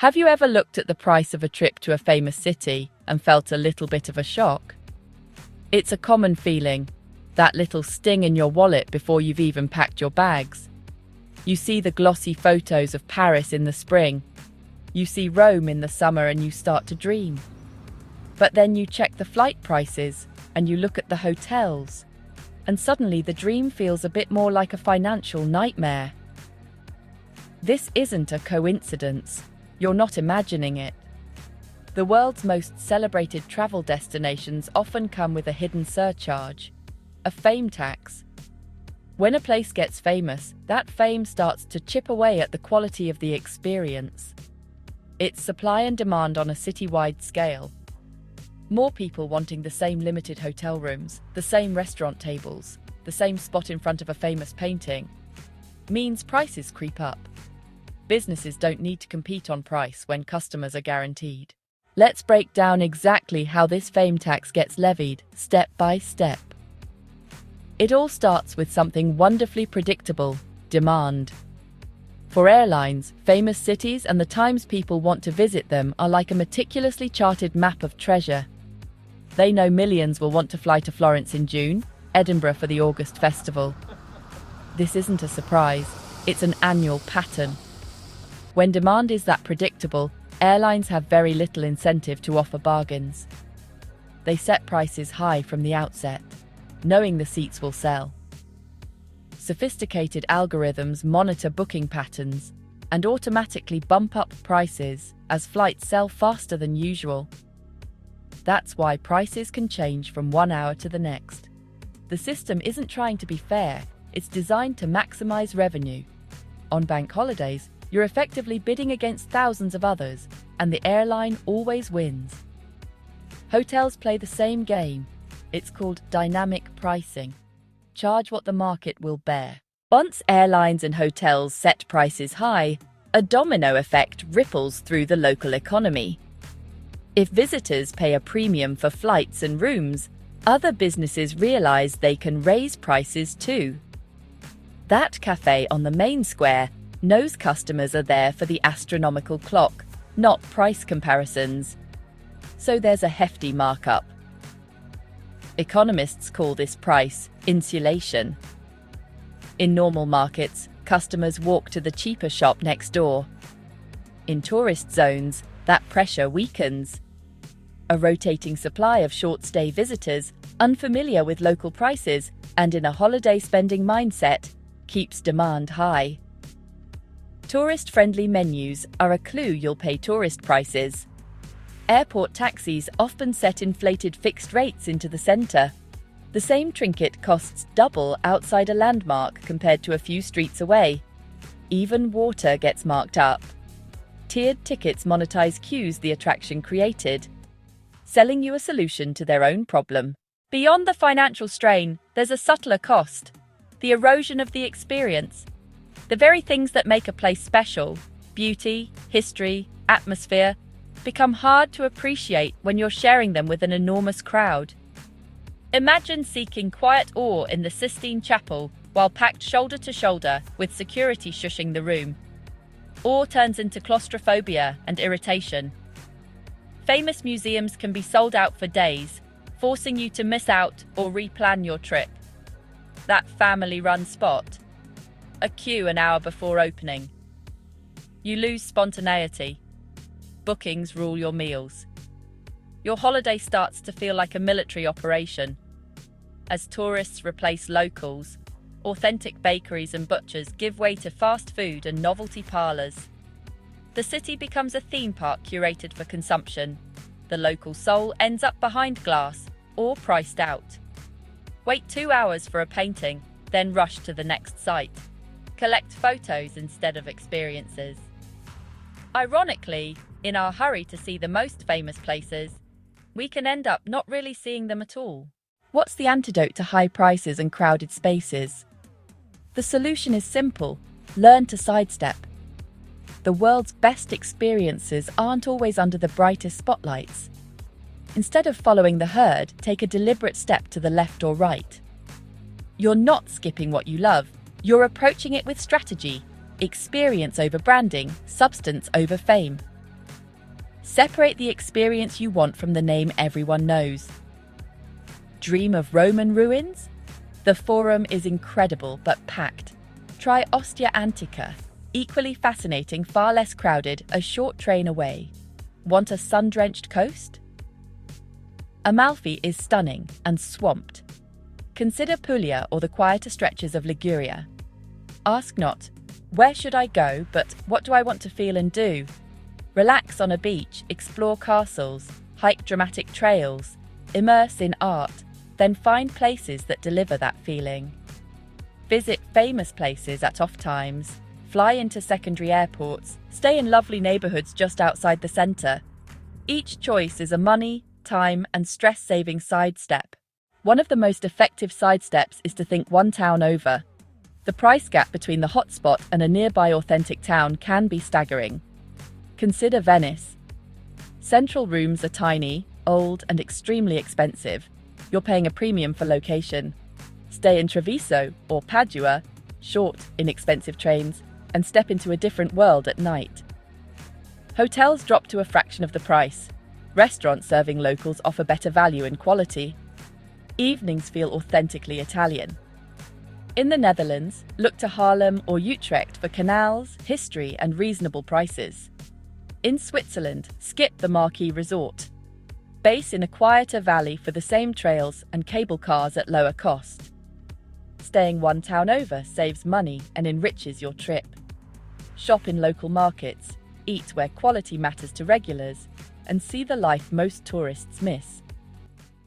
Have you ever looked at the price of a trip to a famous city and felt a little bit of a shock? It's a common feeling, that little sting in your wallet before you've even packed your bags. You see the glossy photos of Paris in the spring. You see Rome in the summer and you start to dream. But then you check the flight prices and you look at the hotels, and suddenly the dream feels a bit more like a financial nightmare. This isn't a coincidence. You're not imagining it. The world's most celebrated travel destinations often come with a hidden surcharge, a fame tax. When a place gets famous, that fame starts to chip away at the quality of the experience. It's supply and demand on a citywide scale. More people wanting the same limited hotel rooms, the same restaurant tables, the same spot in front of a famous painting, means prices creep up. Businesses don't need to compete on price when customers are guaranteed. Let's break down exactly how this fame tax gets levied, step by step. It all starts with something wonderfully predictable: demand. For airlines, famous cities and the times people want to visit them are like a meticulously charted map of treasure. They know millions will want to fly to Florence in June, Edinburgh for the August festival. This isn't a surprise, it's an annual pattern. When demand is that predictable, airlines have very little incentive to offer bargains. They set prices high from the outset, knowing the seats will sell. Sophisticated algorithms monitor booking patterns and automatically bump up prices as flights sell faster than usual. That's why prices can change from one hour to the next. The system isn't trying to be fair, it's designed to maximize revenue. On bank holidays, you're effectively bidding against thousands of others, and the airline always wins. Hotels play the same game. It's called dynamic pricing. Charge what the market will bear. Once airlines and hotels set prices high, a domino effect ripples through the local economy. If visitors pay a premium for flights and rooms, other businesses realize they can raise prices too. That cafe on the main square knows customers are there for the astronomical clock, not price comparisons. So there's a hefty markup. Economists call this price insulation. In normal markets, customers walk to the cheaper shop next door. In tourist zones, that pressure weakens. A rotating supply of short-stay visitors, unfamiliar with local prices, and in a holiday spending mindset, keeps demand high. Tourist-friendly menus are a clue you'll pay tourist prices. Airport taxis often set inflated fixed rates into the center. The same trinket costs double outside a landmark compared to a few streets away. Even water gets marked up. Tiered tickets monetize cues the attraction created, selling you a solution to their own problem. Beyond the financial strain, there's a subtler cost: the erosion of the experience. The very things that make a place special, beauty, history, atmosphere, become hard to appreciate when you're sharing them with an enormous crowd. Imagine seeking quiet awe in the Sistine Chapel while packed shoulder to shoulder with security shushing the room. Awe turns into claustrophobia and irritation. Famous museums can be sold out for days, forcing you to miss out or replan your trip. That family-run spot, a queue an hour before opening. You lose spontaneity. Bookings rule your meals. Your holiday starts to feel like a military operation. As tourists replace locals, authentic bakeries and butchers give way to fast food and novelty parlors. The city becomes a theme park curated for consumption. The local soul ends up behind glass or priced out. Wait 2 hours for a painting, then rush to the next site. Collect photos instead of experiences. Ironically, in our hurry to see the most famous places, we can end up not really seeing them at all. What's the antidote to high prices and crowded spaces? The solution is simple: learn to sidestep. The world's best experiences aren't always under the brightest spotlights. Instead of following the herd, take a deliberate step to the left or right. You're not skipping what you love, you're approaching it with strategy, experience over branding, substance over fame. Separate the experience you want from the name everyone knows. Dream of Roman ruins? The Forum is incredible but packed. Try Ostia Antica, equally fascinating, far less crowded, a short train away. Want a sun-drenched coast? Amalfi is stunning and swamped. Consider Puglia or the quieter stretches of Liguria. Ask not, where should I go, but what do I want to feel and do? Relax on a beach, explore castles, hike dramatic trails, immerse in art, then find places that deliver that feeling. Visit famous places at off times, fly into secondary airports, stay in lovely neighborhoods just outside the center. Each choice is a money, time, and stress-saving sidestep. One of the most effective sidesteps is to think one town over. The price gap between the hotspot and a nearby authentic town can be staggering. Consider Venice. Central rooms are tiny, old, and extremely expensive. You're paying a premium for location. Stay in Treviso or Padua, short, inexpensive trains, and step into a different world at night. Hotels drop to a fraction of the price. Restaurants serving locals offer better value and quality. Evenings feel authentically Italian. In the Netherlands, look to Haarlem or Utrecht for canals, history, and reasonable prices. In Switzerland, skip the marquee resort. Base in a quieter valley for the same trails and cable cars at lower cost. Staying one town over saves money and enriches your trip. Shop in local markets, eat where quality matters to regulars, and see the life most tourists miss.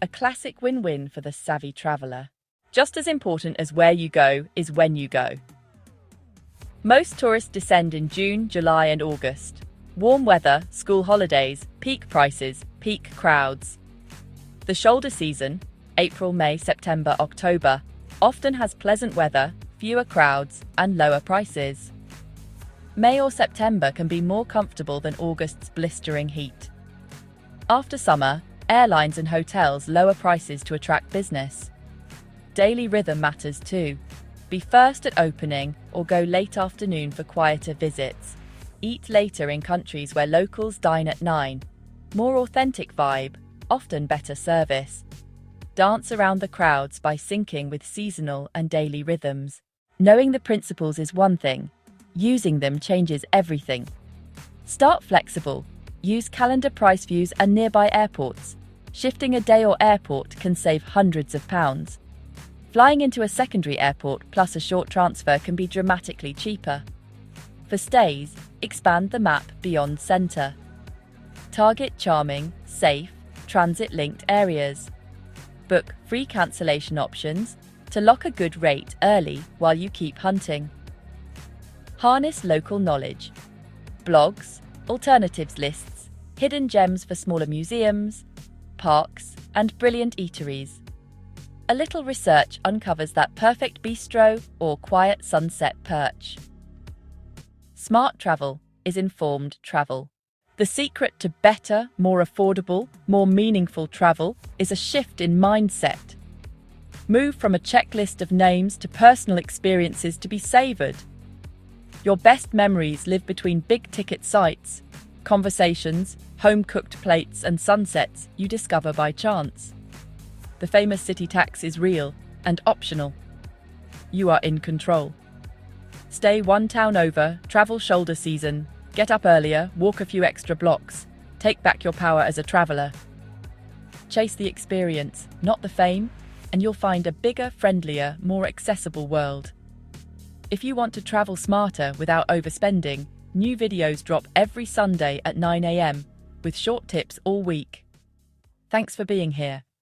A classic win-win for the savvy traveller. Just as important as where you go is when you go. Most tourists descend in June, July, and August. Warm weather, school holidays, peak prices, peak crowds. The shoulder season, April, May, September, October, often has pleasant weather, fewer crowds, and lower prices. May or September can be more comfortable than August's blistering heat. After summer, airlines and hotels lower prices to attract business. Daily rhythm matters too. Be first at opening or go late afternoon for quieter visits. Eat later in countries where locals dine at 9. More authentic vibe, often better service. Dance around the crowds by syncing with seasonal and daily rhythms. Knowing the principles is one thing. Using them changes everything. Start flexible. Use calendar price views and nearby airports. Shifting a day or airport can save hundreds of pounds. Flying into a secondary airport plus a short transfer can be dramatically cheaper. For stays, expand the map beyond centre. Target charming, safe, transit-linked areas. Book free cancellation options to lock a good rate early while you keep hunting. Harness local knowledge. Blogs, alternatives lists, hidden gems for smaller museums, parks, and brilliant eateries. A little research uncovers that perfect bistro or quiet sunset perch. Smart travel is informed travel. The secret to better, more affordable, more meaningful travel is a shift in mindset. Move from a checklist of names to personal experiences to be savoured. Your best memories live between big-ticket sites, conversations, home-cooked plates and sunsets you discover by chance. The famous city tax is real and optional. You are in control. Stay one town over, travel shoulder season, get up earlier, walk a few extra blocks, take back your power as a traveller. Chase the experience, not the fame, and you'll find a bigger, friendlier, more accessible world. If you want to travel smarter without overspending, new videos drop every Sunday at 9 a.m. with short tips all week. Thanks for being here.